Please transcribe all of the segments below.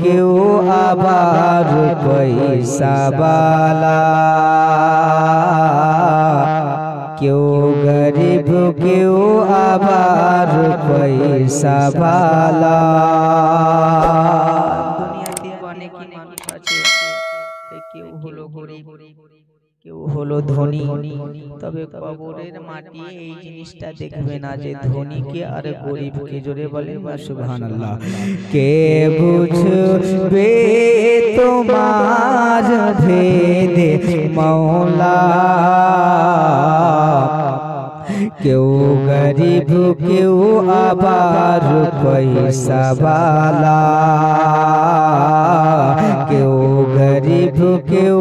কেউ আবার পয়সা বালা, কেউ গরিব কেউ আবার পয়সা বালা। দুনিয়াতে অনেকই মানুষ আছে, কেউ হলো গরিব কেউ হলো ধনী, তবে কবরের মাটি এই জিনিসটা দেখবে না যে ধনীকে আর গরিবকে। জোরে বলেন না সুবহানাল্লাহ। কে বুঝবে তোমার ভেদে মওলা, কেউ গরিব কেউ আবার পয়সা বালা, কেউ গরিব কেউ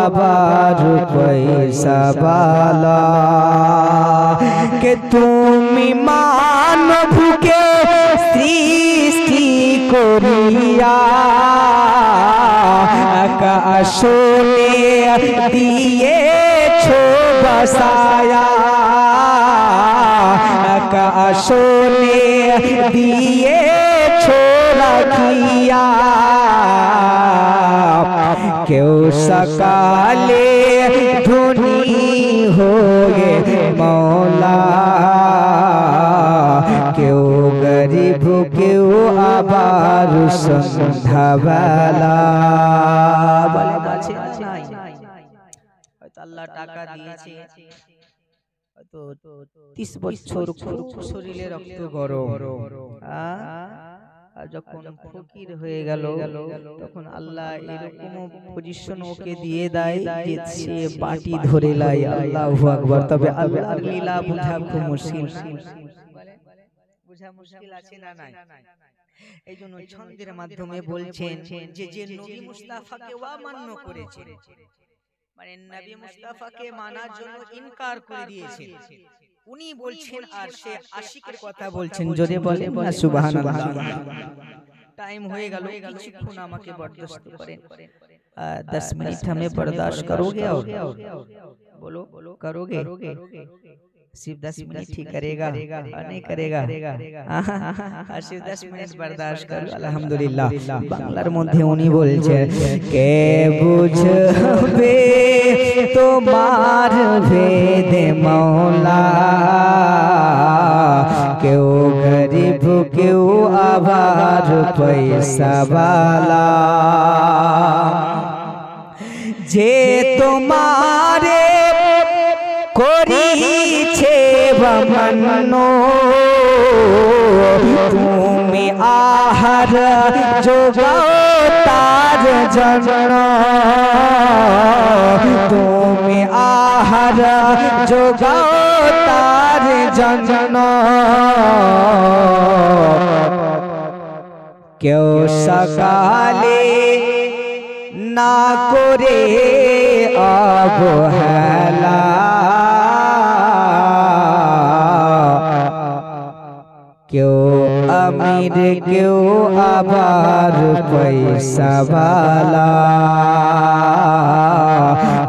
আবার পয়সা বালা। কে তুমি মানবকে সৃষ্টি করিয়া আকাশে দিয়েছো বসায়া, আকাশে দিয়েছো রাখিয়া, কেউ সকালে ধনী হয়ে মওলা, কেউ গরিব কেউ আবার সন্ধ্যাবেলা। হয়তো আল্লাহ টাকা দিয়েছে, হয়তো 30 বছর খুব শরীরে রক্ত গরম, আর যখন ফকির হয়ে গেল তখন আল্লাহ এরকম পজিশন ওকে দিয়ে দেয় যে সে বাটি ধরে লাই। আল্লাহু আকবার। তবে আল্লাহর লীলা বোঝা খুব মুশকিল, বোঝা মুশকিল আছে না নাই? এই জন্য ছন্দের মাধ্যমে বলছেন যে যে নবী মুস্তাফাকে অমান্য করেছে, মানে নবী মুস্তাফাকে মানার জন্য ইনকার করে দিয়েছে, উনি বলছেন আর সে আশিকের কথা বলছেন। যদি বলেন না সুবহানাল্লাহ। টাইম হয়ে গেল, কিছুক্ষণ আমাকে বরদাস্ত করেন, 10 मिनट हमें बर्दाश्त करोगे? और बोलो करोगे? सिर्फ 10 मिनट ही करेगा और नहीं करेगा? सिर्फ 10 मिनट बर्दाश्त करो। अल्हम्दुलिल्लाह। বাংলার মধ্যে উনি বলছেন, কে বুঝবে তোমার ভেদে মওলা, কেউ গরিব কেউ আবার পয়সা বালা, যে তোমারে করিছে বমন্ন, তুমি আহার যোগাও তার জন্য, তুমি আহার যোগাও তার জন্য, কেউ সকালে না করে অবহেলা, কেউ আমির কেউ আবার পয়সা বালা,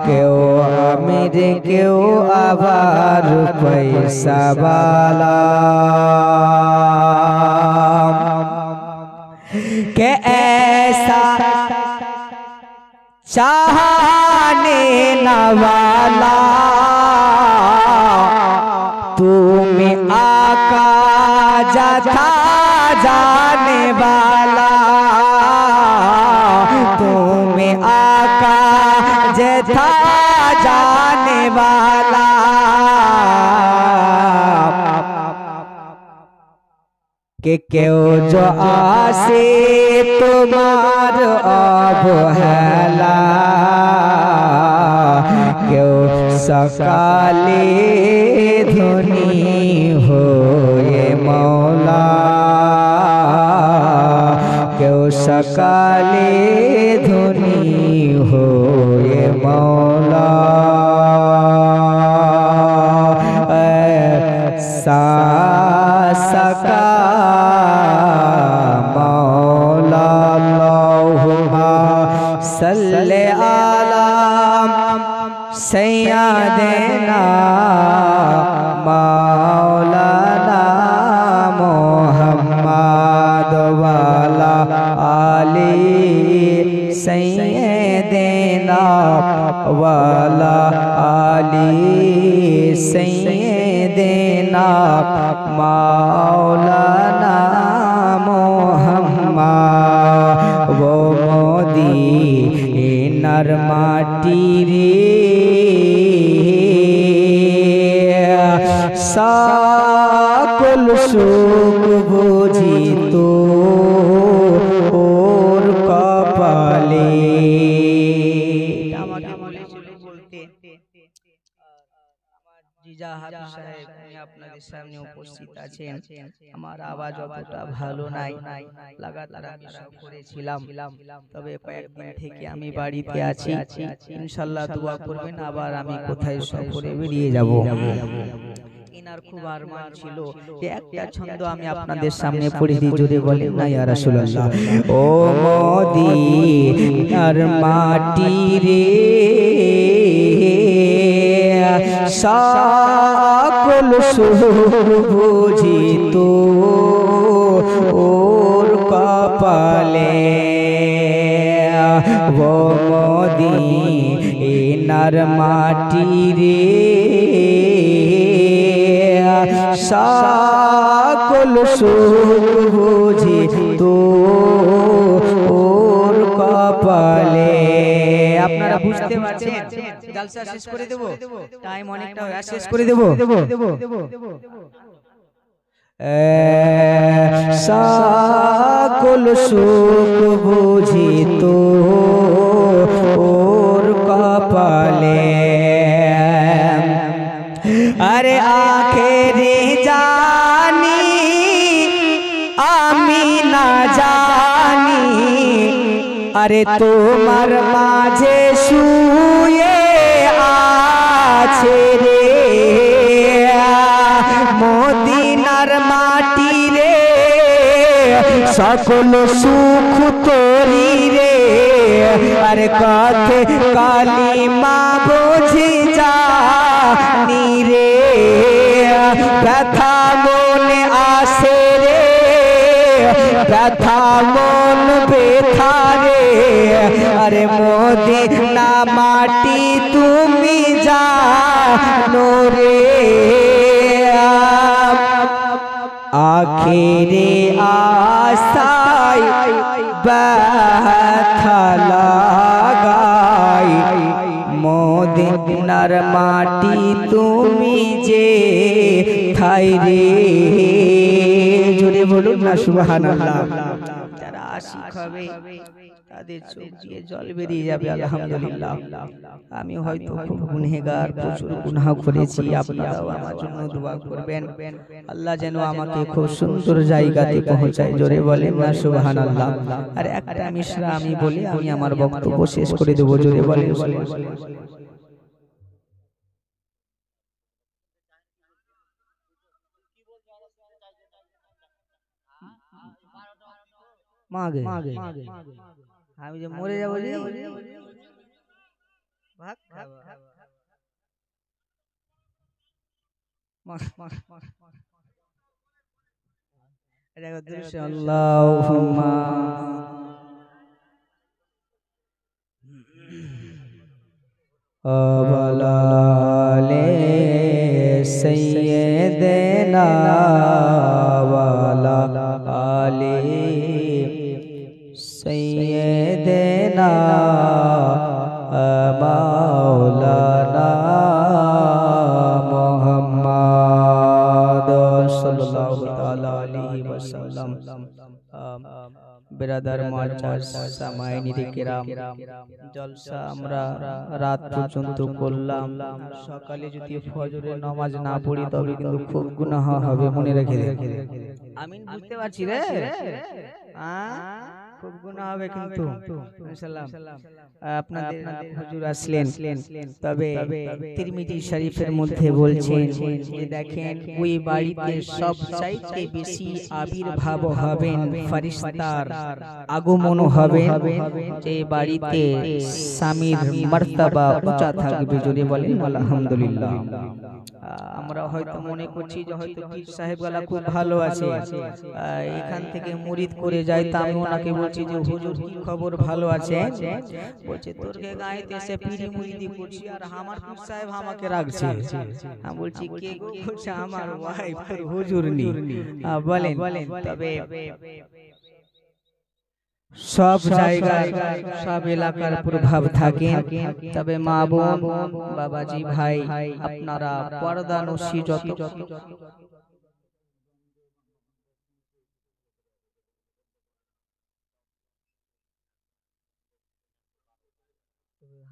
কেউ আমির কেউ আবার পয়সা বালা। কে ऐसा चाहने न वाला, তুমি आका जथा जाने वाला, তুমি आका जथा जाने वाला, के क्यों जो आसे तुम्हार अवहेला, क्यों सकाले धनी हो ये मौला, क्यों सकाले धनी हो ये मौला। सका मौला अल्लाहुम्मा सल्ले अला सय्यदना मौलाना मुहम्मद वाला आले सैयदना वाला आली सैयदना मौलाना मोहम्मद वो मदीनार माटी रे सकल सुख बुझी तो ওর কপালে আমাকে বলেছিল বলতে আমার জিজা হাফিজ সাহেব উনি আপনাদের সামনে উপস্থিত আছেন আমার আওয়াজ অতটা ভালো নাই লাগাতার আমি সব করেছিলাম তবে কয়েকদিন থেকে আমি বাড়িতে আছি ইনশাআল্লাহ দোয়া করবেন আবার আমি কোথায় সফরে বেরিয়ে যাব ইনার খুব আরমান ছিল যে একটা ছন্দ আমি আপনাদের সামনে পড়ে দিই জোরে বলেন না ইয়া রাসূলুল্লাহ ও মদিনার মাটি রে সকল সুখ বুঝি তো ওর কপালে ও মদিনার মাটি রে সকল সুখ বুঝি তো ওর কপালে আপনারা বুঝতে পারছেন জলসা শেষ করে দেব টাইম অনেকটা হয়ে শেষ করে দেব সকল সুখ বুঝি তো ওর কপালে अरे आखिरी जानी आमी ना जानी अरे तुम्हार माझे शुए आछे रे मदिनार माटी रे सकल सुख तोरी रे अरे कथे कालिमा बुझी जा नीरे व्यथा मने आसे रे व्यथा मन बेथा रे अरे मदिना माटी तुमी जानो रे आखिरे आशाय व्यथा लागाई মদিনার মাটি তুমি যে ঠাই রে জোরে বলুন না সুবহানাল্লাহ যারা আশিক হবে তাদের চোখ দিয়ে জল বেরিয়ে যাবে আলহামদুলিল্লাহ আমি হয়তো খুব গুনাহগার প্রচুর গুনাহ করেছি আপনারাও আমার জন্য দোয়া করবেন আল্লাহ যেন আমাকে খুব সুন্দর জায়গাতে পৌঁছায় জোরে বলেন না সুবহানাল্লাহ আর একটা মিশরা আমি বলি আমি আমার বক্তব্য শেষ করে দেব জোরে বলেন মাগে আমি যে মরে যাবো যে ভাগ খাবো আল্লাহুম্মা আওয়ালালে সাইয়্যিদানা ওয়ালা আলে सैयदना मौलाना मोहम्मद सल्लल्लाहु ताला अलैहि वसल्लम बिरादर मुआज्जाज सामाईनी किराम जलसा আমরা রাত পর্যন্ত করলাম সকালে যদি ফজরের নামাজ না পড়ি তবে কিন্তু খুব গুনাহ হবে মনে রেখে আমিন বুঝতে পারছি রে খুব গুনাহ হবে কিন্তু ইনশাআল্লাহ আপনাদের হুজুর আসলেন তবে তিরমিজি শরীফের মধ্যে বলছেন যে দেখেন ওই বাড়িতে সবচাইতে বেশি আবির্ভাব হবেন ফেরেশতার আগমন হবে যে বাড়িতে স্বামীর মর্তবা উঁচা থাকবে জোরে বলেন আলহামদুলিল্লাহ আমরা হয়তো মনে করছি যে হয়তো পীর সাহেব গালা খুব ভালো আছে এখান থেকে মুরিদ করে যায় তা আমি ওনাকে বলছি যে হুজুর কি খবর, ভালো আছেন? বলছে তোরকে গাইতে এসে পিড়ি মুড়ি করছি আর আমার পীর সাহেব আমাকে রাখছে। আমি বলছি কে গো? বলছে আমার ওয়াইফ তোর হুজুর নি। বলেন তবে সব জায়গায় সব এলাকার প্রভাব থাকে, তবে মা বোন বাবাজি ভাই আপনারা পর্দানশী যত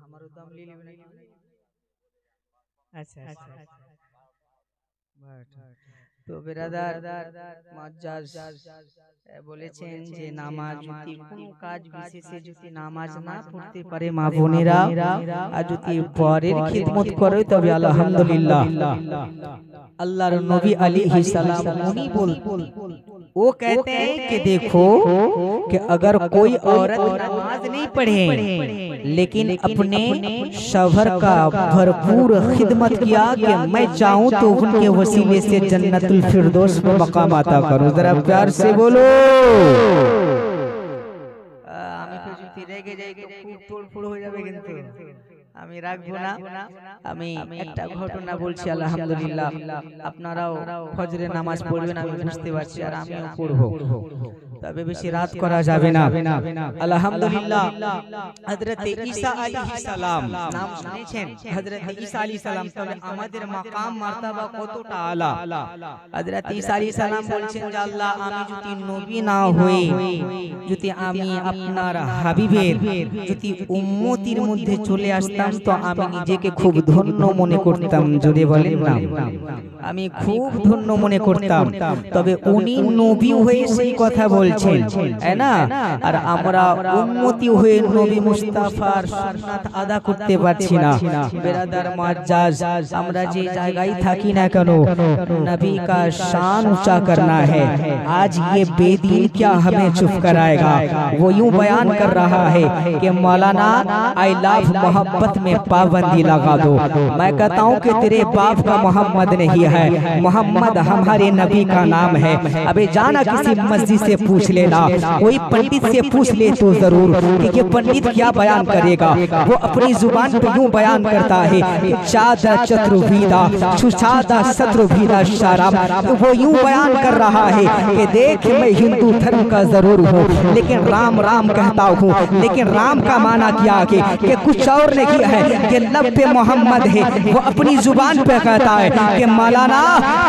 আমারও দাম নিয়ে নেবে নাকি? আচ্ছা আচ্ছা তো বেরাদার মাজ্জাজ বলেছেন যে নামাজ যদি কোনো কাজ বিশেষে যদি নামাজ না পড়তে পারে মা বোনেরা আর যদি পরের খিদমত করে তবে আলহামদুলিল্লাহ। अल्लाह नबी अलैहि सलाम उन्हीं बोलते, वो कहते हैं कि देखो कि अगर कोई औरत नमाज नहीं पढ़े लेकिन अपने शौहर का भरपूर खिदमत किया कि मैं चाहूं तो उनके वसीले से जन्नतुल फिरदौस में मकाम आता करूं। जरा प्यार से बोलो। আমি তো যদি রেগে যাই তো ফুড় হয়ে যাবে, কিন্তু আমি রাখবো না। আমি একটা ঘটনা বলছি আলহামদুলিল্লাহ, আপনারাও ফজরের নামাজ পড়বেন আমি বুঝতে পারছি, আর আমিও পড়বো, তবে বেশি রাত করা যাবে না। আলহামদুলিল্লাহ হযরত ঈসা আলাইহিস সালাম নাম শুনেছেন? হযরত ঈসা আলাইহিস সালাম, তবে আমাদের মাকাম মারতাবা কতটা আলা। হযরত ঈসা আলাইহিস সালাম বলছেন যে আল্লাহ আমি যদি নবী না হই, যদি আমি আপনার হাবিবের যদি উম্মতির মধ্যে চলে আসতাম তো আমি নিজেকে খুব ধন্য মনে করতাম। জোরে বলেন না, আমি খুব ধন্য মনে করতাম। তবে উনি নবী হয়ে সেই কথা বলছেন, তাই না? আর আমরা উম্মতি হয়ে নবী মুস্তাফার সুন্নাত আদা করতে পারছি না। বেরাদার মুআজ্জাজ, আমরা যে জায়গায় থাকি না কেন नबी का शान ऊंचा करना है। आज ये बेदीन क्या हमें चुप कराएगा? वो यूं बयान कर रहा है कि मौलाना आई लव मोहब्बत में पाबंदी लगा दो। मैं कहता हूँ कि तेरे बाप का मोहम्मद नहीं है, मोहम्मद हमारे नबी का नाम है। अबे जाना किसी मस्जिद से पूछ लेना, कोई पंडित से पूछ ले तो जरूर कि ये पंडित क्या बयान करेगा। वो अपनी जुबान पे यूं बयान करता है कि चादा चतुर्वेदा सुचादा शत्रुभीदा शाराम। वो यूं बयान कर रहा है कि देख मैं हिंदू धर्म का जरूर हूँ लेकिन राम राम कहता हूँ, लेकिन राम का माना क्या कि कुछ और नहीं है कि लब पे मोहम्मद है। वो अपनी जुबान पे कहता है कि मौलाना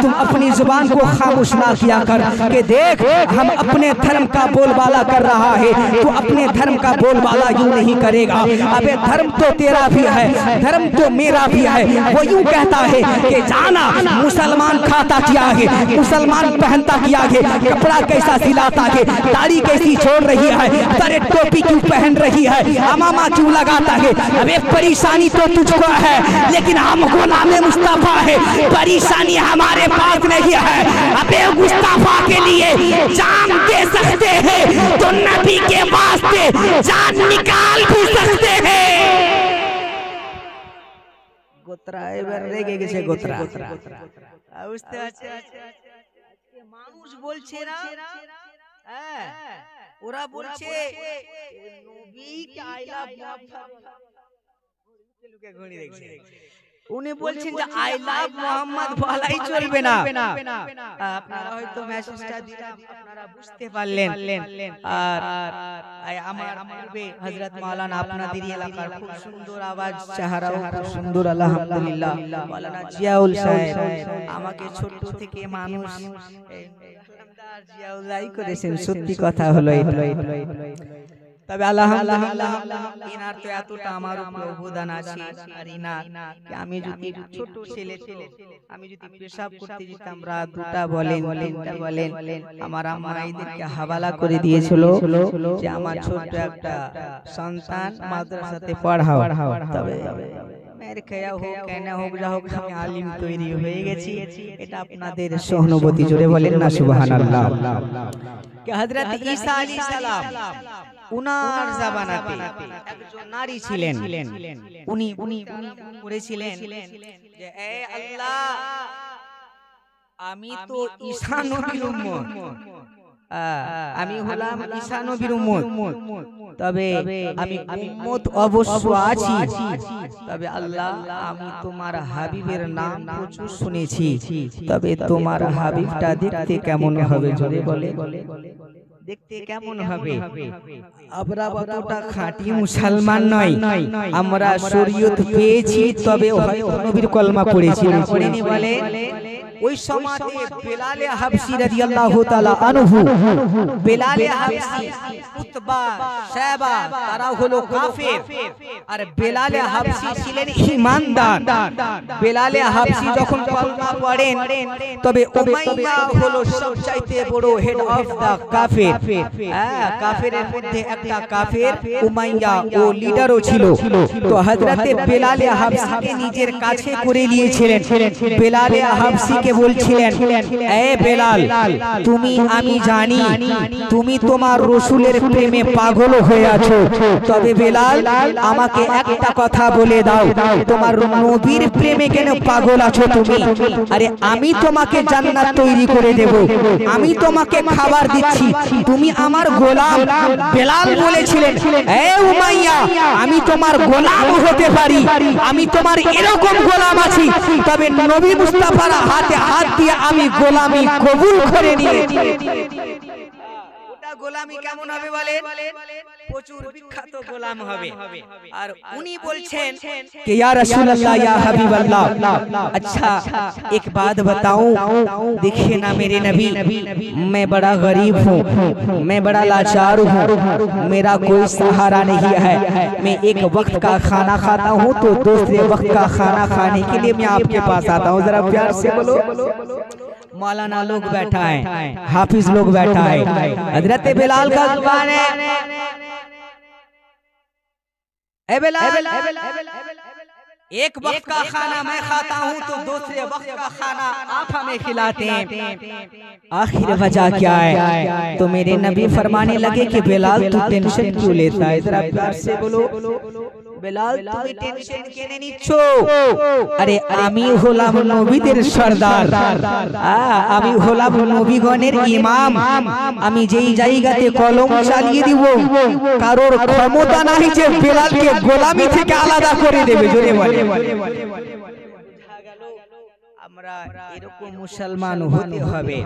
तुम अपनी जुबान को खामोश ना किया कर कि देख हम अपने धर्म का बोलबाला कर रहा है, तो अपने धर्म का बोलबाला यूं नहीं करेगा। अबे धर्म तो तेरा भी है, धर्म तो मेरा भी है। वो यूं कहता है कि जाना मुसलमान खाता क्या है, मुसलमान पहनता क्या है, कपड़ा कैसा सिलाता है, दाढ़ी कैसी छोड़ रही है, सरे टोपी क्यों पहन रही है, अमामा क्यों लगाता है। अबे परेशानी तो तुझको है लेकिन हम गुलामे मुस्तफा है, परेशानी हमारे पास नहीं है। अबे मुस्तफा के लिए जान दे सकते हैं तो नबी के वास्ते जान निकाल भी सकते हैं। গোত্রা এবার রেগে গেছে গোত্রা, বুঝতে পারছে? মানুষ বলছে না, হ্যাঁ ওরা বলছে নবী কে আই লাভ ঘড়ি দেখছে, উনি বলছেন যে আই লাভ মোহাম্মদ বলাই চলবে না। আপনারা হয়তো মেসেজটা দিলেন, আপনারা বুঝতে পারলেন। আর আমার পূর্বে হযরত মাওলানা আপনাদের এলাকার খুব সুন্দর আওয়াজ, চেহারাও খুব সুন্দর আলহামদুলিল্লাহ, মাওলানা জিয়াউল সাহেব আমাকে ছোট থেকে মানুষ জিয়াউল্লাহ করেছেন। সত্যি কথা হলো এটা। তবে আলহামদুলিল্লাহ ইনার তো এতটা আমার উপর অবদান আছে, আর ইনার আমি যদি ছোট ছেলে ছিল, আমি যদি পেশাব করতে যেতাম রাত 2টা বলেন 3টা বলেন, আমার আম্মা এদেরকে হাওয়ালা করে দিয়েছিল যে আমার ছোট একটা সন্তান মাদ্রাসাতে পড়াও। তবে মেরে খেয়া হোক কেন হোক যা হোক আমি আলিম তৈরি হয়ে গেছি, এটা আপনাদের সহানুভূতি। জোরে বলেন না সুবহানাল্লাহ। कि हजरत ईसा अलैहिस सलाम उनार জামানাতে একজন নারী ছিলেন, উনি বলেছিলেন যে এ আল্লাহ আমি তো ঈসা নবীর উম্মত, আমি হলাম ঈসা নবীর উম্মত, তবে আমি উম্মত অবশ্য আছি, তবে আল্লাহ আমি তোমার হাবিবের নাম প্রচুর শুনেছি, তবে তোমার হাবিবটা দেখতে কেমন হবে জোরে বলে, দেখতে কেমন হবে? আমরা অতটা খাঁটি মুসলমান নয়, আমরা শরীয়ত পেয়েছি তবে হয়তো নবীর কলমা পড়েছি না, পড়িনি বলে। ওই সময়তে বেলালে হাবশী রাদিয়াল্লাহু তাআলা আনহু, বেলালে হাবশী, উতবা, শায়বা তারা হলো কাফের, আর বেলালে হাবশী ছিলেন ঈমানদার। বেলালে হাবশী যখন কলমা পড়েন তবে উমাইয়া হলো সবচাইতে বড় হেড অফ দা কাফের। কাফেরের মধ্যে একটা কাফের উমাইয়া ও লিডারও ছিল। তো হযরতে বেলালে হাবশীকে নিজের কাছে করে নিয়েছিলেন। বেলালে হাবশী বলছিলেন, এ বেলাল, তুমি আমি জানি তুমি তোমার রাসূলের প্রেমে পাগল হয়ে আছো, তবে বেলাল আমাকে একটা কথা বলে দাও, তোমার নবীর প্রেমে কেন পাগল আছো তুমি? আরে আমি তোমাকে জান্নাত তৈরি করে দেব, আমি তোমাকে খাবার দিচ্ছি, তুমি আমার গোলাম। বেলাল বলেছিলেন, এ উমাইয়া, আমি তোমার গোলাম হতে পারি, আমি তোমার এরকম গোলাম আছি, তবে নবী মুস্তাফার হাতে হাত দিয়ে আমি গোলামি কবুল করে নিয়েছি। ওটা গোলামি কেমন হবে বলেন? প্রচুর বিখ্যাত গোলাম হবে। আর উনি বলছেন कि या रसूल अल्लाह या हबीब अल्लाह, अच्छा एक बात बताऊं, देखिए ना मेरे नबी, मैं बड़ा गरीब हूँ, मैं बड़ा लाचार हूँ, मेरा कोई सहारा नहीं है, मैं एक वक्त का खाना खाता हूँ तो दूसरे वक्त का खाना खाने के लिए मैं आपके पास आता हूँ। जरा प्यार से बोलो। मौलाना लोग बैठा है, हाफिज लोग बैठा है, हजरत बिलाल का जुबान है, ए बिलाल, एक वक्त का खाना मैं खाता हूँ तो दूसरे वक्त का खाना आप हमें खिलाते हैं, आखिर वजह क्या है? तो मेरे नबी फरमाने लगे कि बिलाल तू टेंशन क्यों लेता है? जरा प्यार से बोलो। বেলাল তুমি টেনশন কেন নিচ্ছো? আরে আমি হলাম নবীদের সরদার, আমি হলাম নবীগণের ইমাম, আমি যেই জায়গাতে কলম চালিয়ে দিব কারোর ক্ষমতা নাই যে বেলালকে গোলামি থেকে আলাদা করে দেবে। জোরে বলে। আমরা এরকম মুসলমান হতে হবে।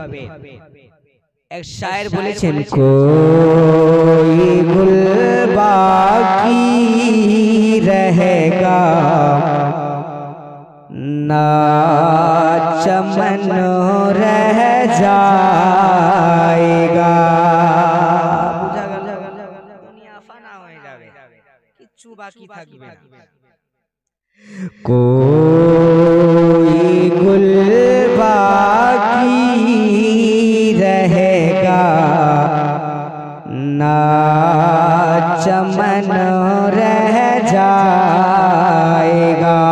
এক শায়ের বলেছেন, কোই গুল বাকি रहेगा ना चमन रह जाएगा। বুঝা গেল? দুনিয়া ফানা হয়ে যাবে, কিচ্ছু বাকি থাকবে না। कोई गुल बाकी रहेगा ना चमन रह जाएगा।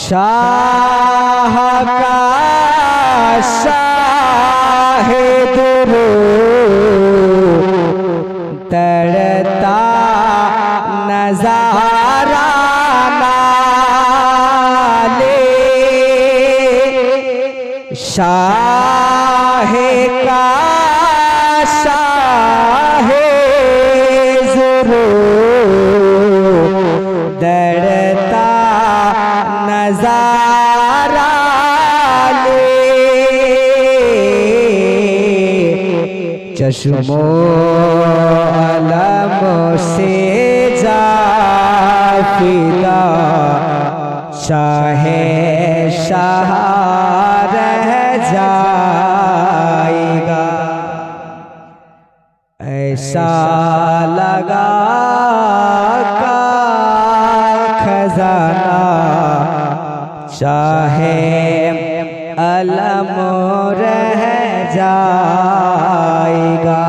शाह का शाहिद रो तड़ता नजारा नाले, शाह का शाहे ज़ुरू दड़ता नजारा ले, चश्मो अलम से जाफिदा चाहे शाह रह जाएगा। ऐसा लगा का खजाना चाहे अलम रह जाएगा।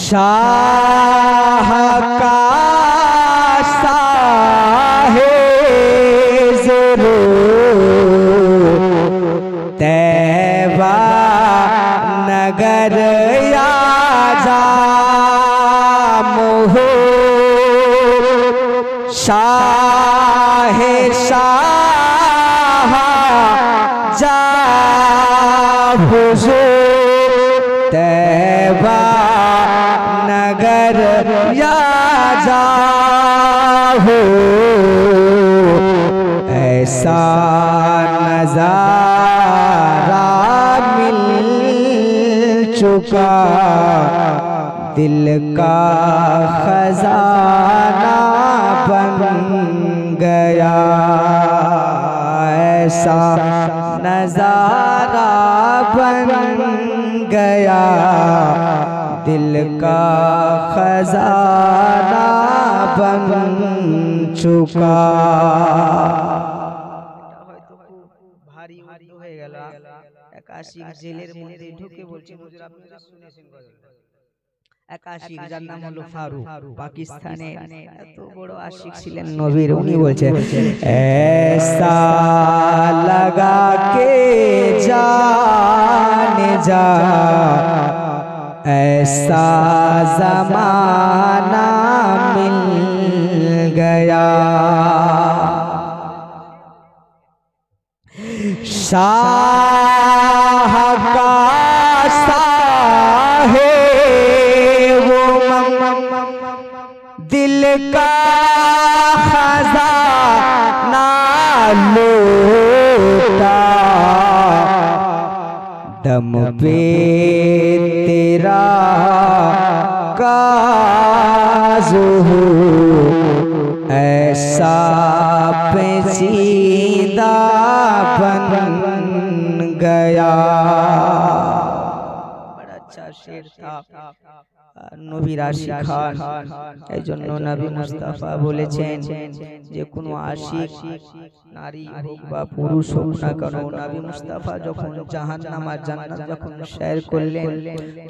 शाह का साहे ज़ुरू तैबा नगर या जामो, शाह शाह जा अगर या जाओ ऐसा नजारा मिल चुका दिल का खजाना बन गया ऐसा नजारा बन गया दिल का खजाना बन चुका भारी उर्दू হয়ে গেল একাশিক জেলের মধ্যে ঢুকে বলছে হুজুর আপনারা শুনেছেন গজল একাশিক যার নাম হলো ফারুক পাকিস্তানে এত বড় আশিক ছিলেন নবীর উনি বলছেন ऐसा लगा के जाने जा ऐसा ज़माना मिल गया शाह का है वो दिल का खजाना लूटा दम पे तेरा काज़ू ऐसा पेचीदा बन गया बड़ा अच्छा शेर था নবীর আশিক খান এইজন্য নবী মুস্তাফা বলেছেন যে কোনো আশিক নারী হোক বা পুরুষ হোক না কেন নবী মুস্তাফা যখন জাহান্নাম আর জান্নাত যখন শেয়ার করলেন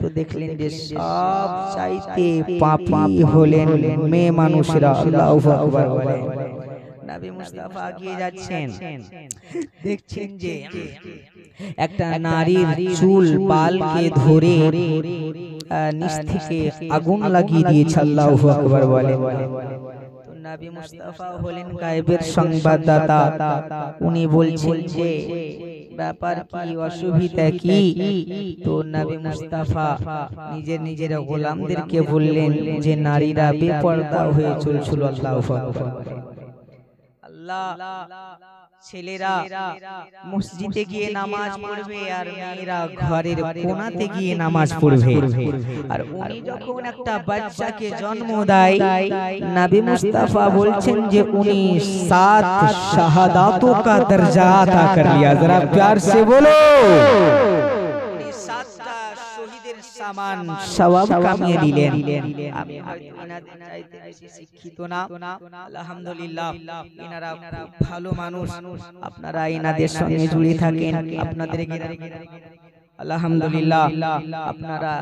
তো দেখলেন যে সব চাইতে পাপী হলেন মেয়ে মানুষরা আল্লাহু আকবার বলে নবী মুস্তাফা এগিয়ে যাচ্ছেন দেখছেন যে একটা নারীর চুল বালকে ধরে নিচ থেকে আগুন লাগিয়ে দিয়েছে আল্লাহু আকবার বলে তো নবী মুস্তাফা হলেন গায়েবের সংবাদদাতা উনি বলছেন যে ব্যাপার কি অসুবিধা কি তো নবী মুস্তাফা নিজের গোলামদেরকে বললেন যে নারীরা বেপরদা হয়ে চলছিল আল্লাহু আকবার আল্লাহ ছেলেরা মসজিদে গিয়ে নামাজ পড়বে আর মেয়েরা ঘরের কোণাতে গিয়ে নামাজ পড়বে আর উনি যখন একটা বাচ্চাকে জন্ম দেয় নবী মুস্তাফা বলছেন যে উনি 7 শাহাদাতों का दर्जा अता कर लिया जरा प्यार से बोलो उनी 7টা শহীদের সমান সওয়াব কামিয়ে দিলেন আমি হয়তো ইনাদের চাইতে বেশি শিক্ষিত না আলহামদুলিল্লাহ ইনারা ভালো মানুষ আপনারা ইনাদের সঙ্গে জুড়ে থাকেন আপনাদের আলহামদুলিল্লাহ আপনারা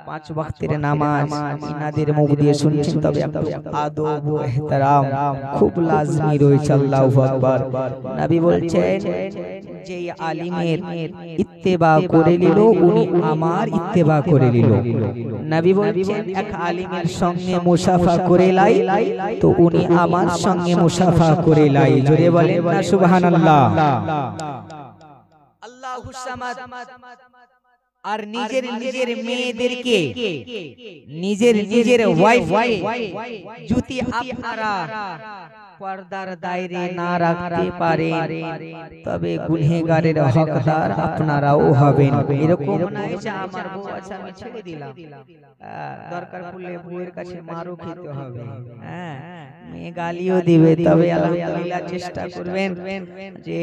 5 ওয়াক্তের নামাজ ইনাদের মুখ দিয়ে শুনছেন তবে আদব ও ইহতিরাম খুব লাজমি রয়েছে আল্লাহু আকবার নবী বলছেন যে আলিমের ইত্তেবা করে নিল উনি আমার ইত্তেবা করে নিল নবী বলছেন এক আলিমের সঙ্গে মুসাফা করে লাই তো উনি আমার সঙ্গে মুসাফা করে লাই জোরে বলেন না সুবহানাল্লাহ আল্লাহু সামাদ আর নিজের মেয়েদেরকে নিজের ওয়াইফ যদি আপনারা পর্দার দায়রে না রাখতে পারেন তবে গুনহগারের হকদার আপনারাও হবেন এরকম নয় যে আমার বউ আছে আমি ছেড়ে দিলাম দরকার পড়লে বউয়ের কাছে মারও খেতে হবে হ্যাঁ মেয়ে গালিও দিবে তবে আলহামদুলিল্লাহ চেষ্টা করবেন যে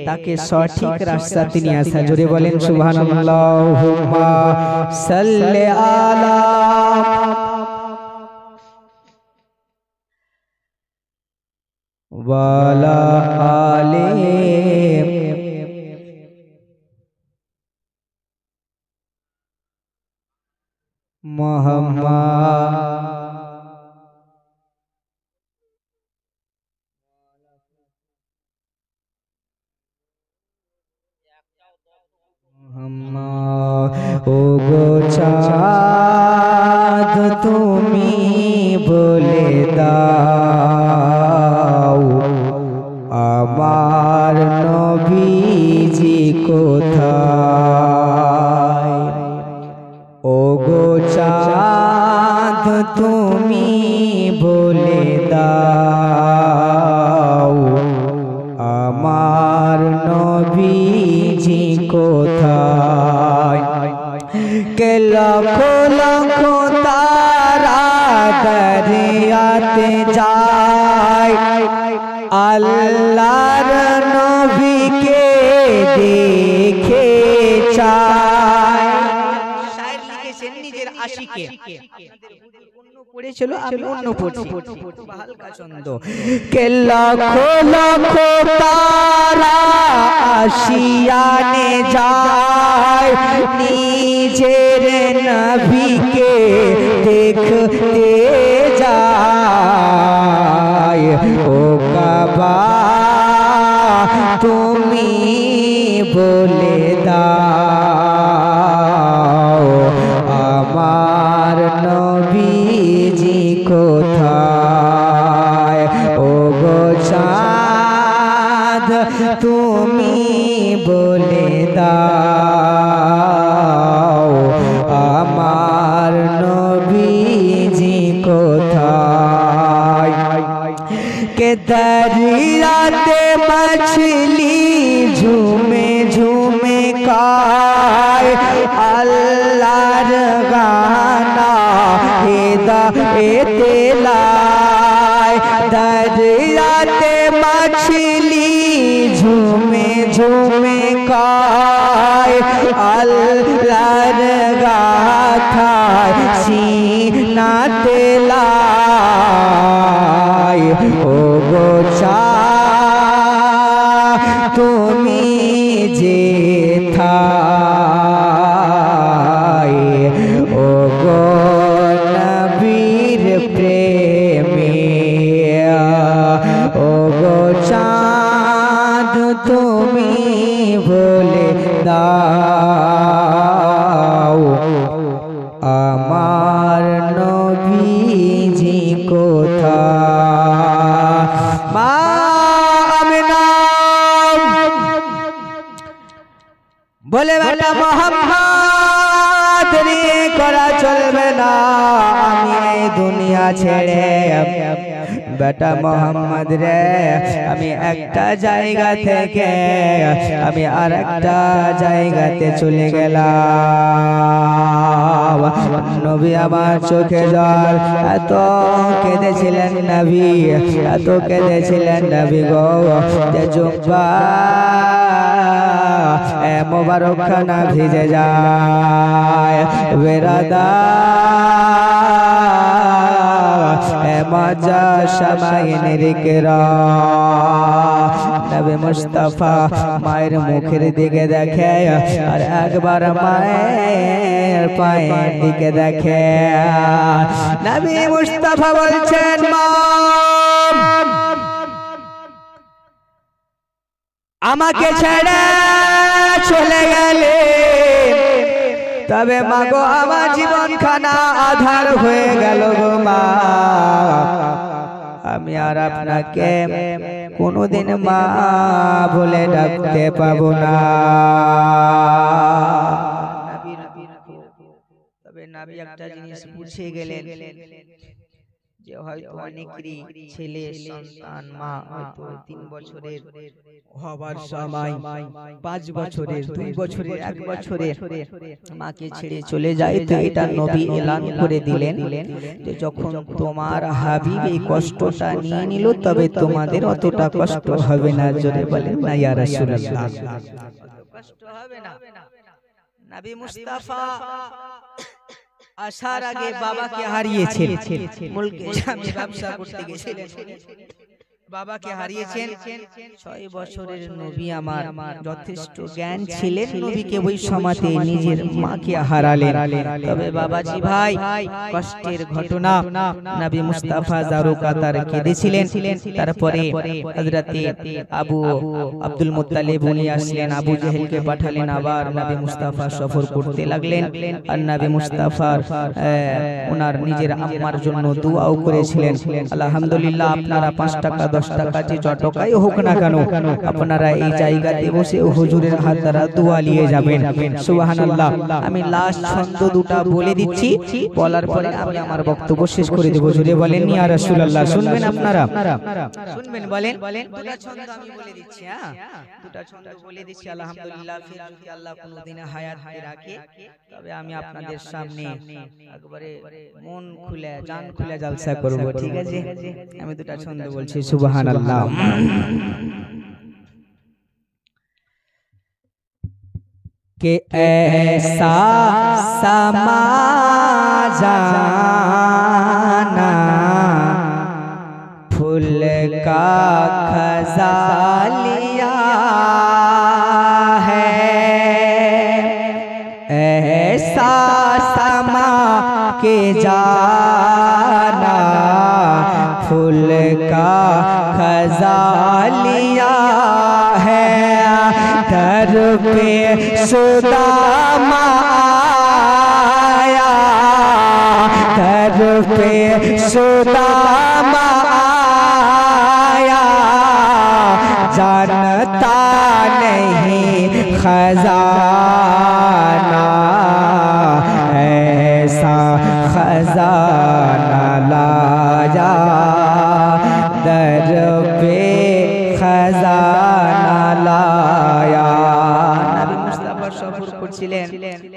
তাকে সঠিক রাস্তাতে নিয়ে আসা জোরে বলেন সুবহানাল্লাহুম্মা সাল্লি আলা ওয়ালা আলে মুহাম্মদ ও গো চাঁদ তুমি বলে দাও তুমি বলে দাও আমার নবীজি কোথায় কে লক্ষ লক্ষ তারা দরিয়াতে যায় আল্লাহর নবীকে দেখে চায় শায়ের লিখেছেন নিজের আশিকে পড়েছিল আমি অন্য পড়ছি হালকা ছন্দ কে লক্ষ লক্ষ তারা আশিয়ানে যায় নিজের নবীকে দেখতে যায় ও কাবা তুমি বলে দাও আমার নবীজি কোথায় ও গো চাঁদ তুমি বলে দাও আমার নবীজি কোথায় কে দরিয়াতে মছলি ঝুমে ঝুমে খায় আল্লাহর গানা হেদায়েতে লায় দরিয়াতে মছলি ঝুমে ঝুমে খায় আল্লাহর গাথা সিনাতে লায় ও গো তুমি যেথায় ও গো নবীর প্রেমে ও গো চাঁদ তুমি বলে দাও আমার নবীজি কোথায় মা আমিনা বলে বেটা মোহাম্মদ রে করা চলবে না আমি এই দুনিয়া ছেড়ে বেটা মোহাম্মদ রে আমি একটা জায়গা থেকে আমি আর একটা জায়গাতে চলে গেলাম নবী আমার চোখে জল এত কেঁদেছিলেন নবী এত কেঁদেছিলেন নবী গো যে জুব্বা মোবারক খানা ভিজে যায় বেরাদা মজা শামাইনের কেরা নবী মুস্তাফা মায়ের মুখের দিকে দেখে আর একবার মায়ের পায়ের দিকে দেখে নবী মুস্তাফা বলছেন মা আমাকে ছেড়ে চলে গেলে তবে মাগো আমার জীবন খানা আধার হয়ে গেল গো মা আমি আর আপনাকে কোনোদিন মা বলে ডাকতে পাবো না তবে নবী একটা জিনিস বুঝে গেলেন যে হয়তো অনেকেরই ছেলে সন্তান মা হয়তো 3 বছরের হবার সময় 5 বছরের 2 বছরের 1 বছরের মাকে ছেড়ে চলে যায় তো এটা নবী এলান করে দিলেন যে যখন তোমার হাবিব এই কষ্টটা নিয়ে নিল তবে তোমাদের অতটা কষ্ট হবে না জোরে বলেন না ইয়া রাসূলুল্লাহ কষ্ট হবে না নবী মুস্তাফা আসার আগে বাবাকে হারিয়েছেন মুলকে শামে ব্যবসা করতে গেছিলেন বাবাকে হারিয়েছেন 6 বছরের নবী আমার যথেষ্ট জ্ঞান ছিলেন নবীকে ওই সময়তে নিজের মাকে হারালেন তবে বাবাজি ভাই কষ্টের ঘটনা নবী মুস্তাফা জারুকাতার কেঁদেছিলেন তারপরে হযরতে আব্দুল মুত্তালিব উনি আসলেন আবু জেহেলকে পাঠালেন আবার নবী মুস্তাফা সফর করতে লাগলেন আর নবী মুস্তাফার ওনার নিজের আম্মার জন্য দোয়াও করেছিলেন আলহামদুলিল্লাহ আপনারা 5 টাকা 10 10 টাকা যে যতটাই হোক না কেন আপনারা এই জায়গাতে বসে হুজুরের হাত দ্বারা দোয়া নিয়ে যাবেন। সুবহানাল্লাহ। আমি লাস্ট ছন্দ দুটো বলে দিচ্ছি, বলার পরে আমি আমার বক্তব্য শেষ করে দেব। জুড়ে বলেন ইয়া রাসূলুল্লাহ। শুনবেন আপনারা, শুনবেন, বলেন। দুটো ছন্দ আমি বলে দিচ্ছি। হ্যাঁ, দুটো ছন্দ বলে দিচ্ছি। আলহামদুলিল্লাহ, ফির যদি আল্লাহ কোনদিন হায়াত রাখে তবে আমি আপনাদের সামনে একবারে মন খুলে জান খুলে জলসা করব, ঠিক আছে? আমি দুটো ছন্দ বলছি। সুবহানাল্লাহ। के ऐसा समा जाना फूल का खजालिया है, ऐसा समा के जाना फूल का खजालिया है, दर पे सुदामा आया, दर पे सुदामा आया, जानता नहीं खजाना, ऐसा खजाना लाया, दर पे खजाना लाया। नबी मुस्ताफा सफर করছিলেন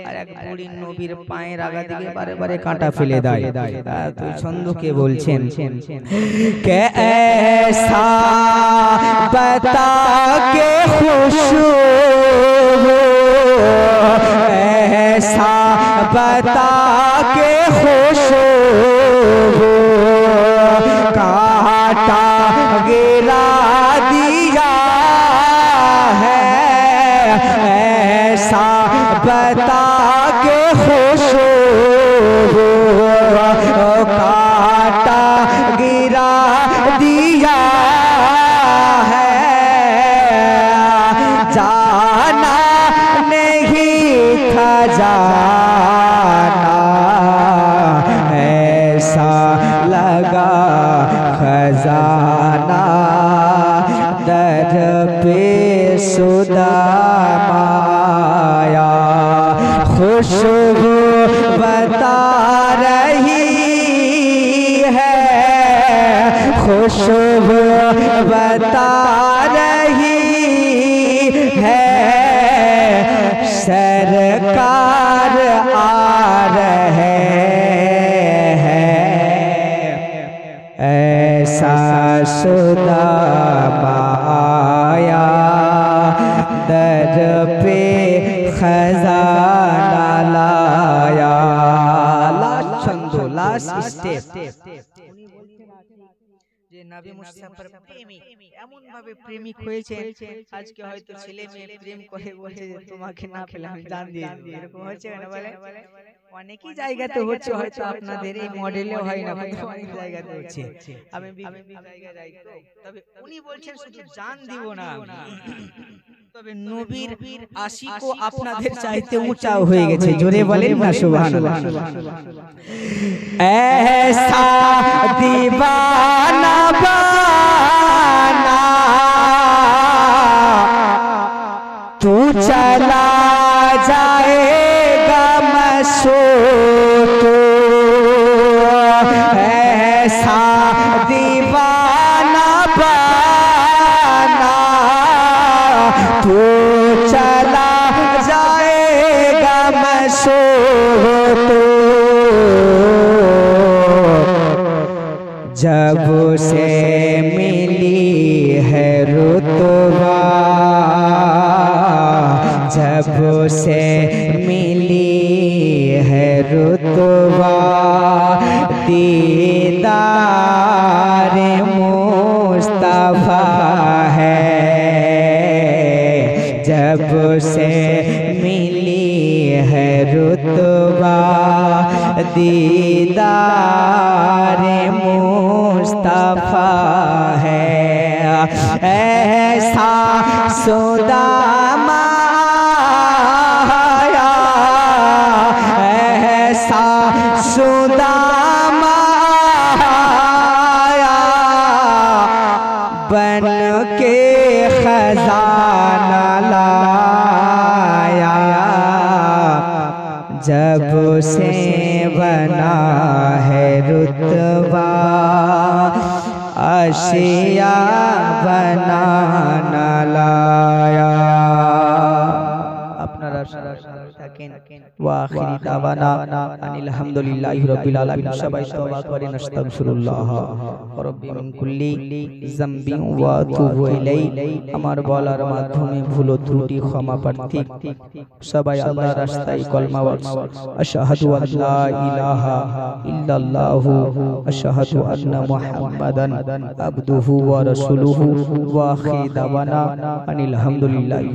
আর এক বুড়ি নবীর পায়ের আগা দিকে বারে বারে কাঁটা ফেলে দেয়। তো ছন্দকে বলছেন কে ऐसा बता के खुशबू, ऐसा बता के खुशबू कांटा गिरा दिया है, ऐसा बता के खुशबू कांटा गिरा दिया है, जाना नहीं था जाना, ऐसा लगा खजाना, दर पे सुदामा आया, खुशबू बता रही है, खुशबू बता रही है, सरकार आ रहे हैं, ऐसा सुदामा आया, दर पे खजाना लाया। लास्ट छंद, लास्ट स्टेप। যে নবী মুস্তাফার প্রেমিক, এমন ভাবে প্রেমিক হয়েছে আজকে হয়তো ছেলে মেয়ে প্রেম করে বলছে যে তোমাকে না পেলে আমি জান দিয়ে দেব, এরকম হচ্ছে না? বলে অনেকই জায়গাতে হচ্ছে, হয়তো আপনাদের এই মডেলেও হয় না, কিন্তু অনেক জায়গাতে হচ্ছে। আমি বিভিন্ন জায়গায় যাই তো, তবে উনি বলছেন শুধু জান দিব না, তবে নবীর আশিকও আপনাদের চাইতে উঁচা হয়ে গেছে। জোরে বলেন না সুবহানাল্লাহ। ऐसा दीवाना बाना तू चला जाएगा मसूद, ऐसा दीवाना बाना तू चला जाएगा मसूद, जब से मिली है रुतबा, जब से मिली है रुतबा, दीदार मुस्तफा है, जब से मिली है रुतबा, दीदार मुस्तफा है, ऐसा सुदामा आया, ऐसा सुदामा आया, से बना है रुतबा आशिया बना न लाया। আপনারা থাকেন ওয়া আখিরি দাওয়ানা আনিল হামদুলিল্লাহি রাব্বিল আলামিন। সবাই তওবা করেন আস্তাগফিরুল্লাহ রাব্বি মিন কুল্লি যামবি ওয়া আতুবু ইলাইহি। আমার বলার মাধ্যমে ভুল ত্রুটি ক্ষমা প্রার্থী। সবাই আল্লাহর রাস্তায় কলমা পড়ুন। আশহাদু আল্লা ইলাহা ইল্লাল্লাহু আশহাদু আন্না মুহাম্মাদান আবদুহু ওয়া রাসূলুহু ওয়া আখিরি দাওয়ানা আনিল হামদুলিল্লাহি।